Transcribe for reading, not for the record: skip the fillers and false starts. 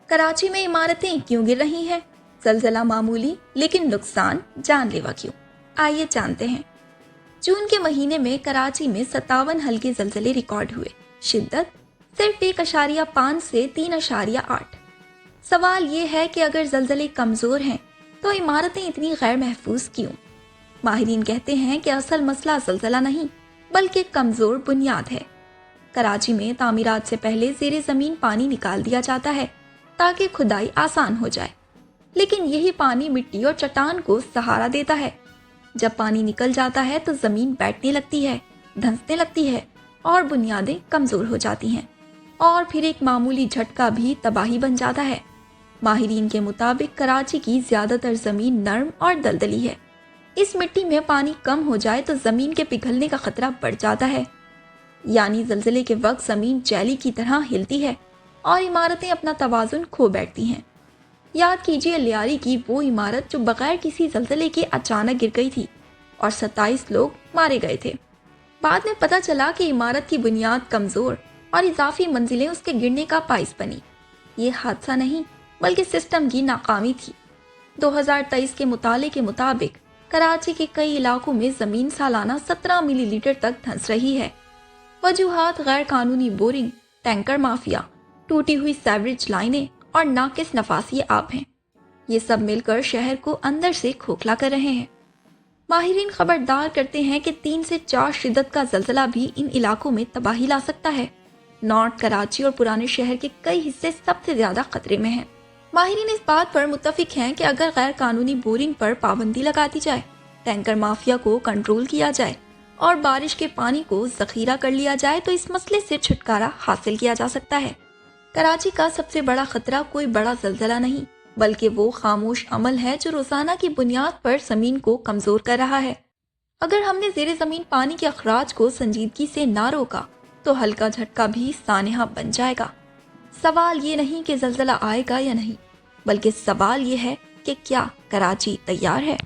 کراچی میں عمارتیں کیوں گر رہی ہیں؟ زلزلہ معمولی لیکن نقصان جان لیوا کیوں؟ آئیے جانتے ہیں۔ جون کے مہینے میں کراچی میں 57 ہلکے زلزلے ریکارڈ ہوئے، شدت صرف 1.5 سے 3.8۔ سوال یہ ہے کہ اگر زلزلے کمزور ہیں تو عمارتیں اتنی غیر محفوظ کیوں؟ ماہرین کہتے ہیں کہ اصل مسئلہ زلزلہ نہیں بلکہ کمزور بنیاد ہے۔ کراچی میں تعمیرات سے پہلے زیر زمین پانی نکال دیا جاتا ہے تاکہ کھدائی آسان ہو جائے، لیکن یہی پانی مٹی اور چٹان کو سہارا دیتا ہے۔ جب پانی نکل جاتا ہے تو زمین بیٹھنے لگتی ہے، دھنسنے لگتی ہے اور بنیادیں کمزور ہو جاتی ہیں، اور پھر ایک معمولی جھٹکا بھی تباہی بن جاتا ہے۔ ماہرین کے مطابق کراچی کی زیادہ تر زمین نرم اور دلدلی ہے۔ اس مٹی میں پانی کم ہو جائے تو زمین کے پگھلنے کا خطرہ بڑھ جاتا ہے، یعنی زلزلے کے وقت زمین جیلی کی طرح ہلتی ہے اور عمارتیں اپنا توازن کھو بیٹھتی ہیں۔ یاد کیجیے لیاری کی وہ عمارت جو بغیر کسی زلزلے کے اچانک گر گئی تھی اور 27 لوگ مارے گئے تھے۔ بعد میں پتہ چلا کہ عمارت کی بنیاد کمزور اور اضافی منزلیں اس کے گرنے کا باعث بنی۔ یہ حادثہ نہیں بلکہ سسٹم کی ناکامی تھی۔ 2023 کے مطالعے کے مطابق کراچی کے کئی علاقوں میں زمین سالانہ 17 ملی لیٹر تک دھنس رہی ہے۔ وجوہات غیر قانونی بورنگ، ٹینکر مافیا، ٹوٹی ہوئی سیوریج لائنیں اور ناقص نفاذی آب ہیں۔ یہ سب مل کر شہر کو اندر سے کھوکھلا کر رہے ہیں۔ ماہرین خبردار کرتے ہیں کہ 3 سے 4 شدت کا زلزلہ بھی ان علاقوں میں تباہی لا سکتا ہے۔ نارتھ کراچی اور پرانے شہر کے کئی حصے سب سے زیادہ خطرے میں ہیں۔ ماہرین اس بات پر متفق ہیں کہ اگر غیر قانونی بورنگ پر پابندی لگا دی جائے، ٹینکر مافیا کو کنٹرول کیا جائے اور بارش کے پانی کو ذخیرہ کر لیا جائے تو اس مسئلے سے چھٹکارا حاصل کیا جا سکتا ہے۔ کراچی کا سب سے بڑا خطرہ کوئی بڑا زلزلہ نہیں بلکہ وہ خاموش عمل ہے جو روزانہ کی بنیاد پر زمین کو کمزور کر رہا ہے۔ اگر ہم نے زیر زمین پانی کے اخراج کو سنجیدگی سے نہ روکا تو ہلکا جھٹکا بھی سانحہ بن جائے گا۔ سوال یہ نہیں کہ زلزلہ آئے گا یا نہیں، بلکہ سوال یہ ہے کہ کیا کراچی تیار ہے؟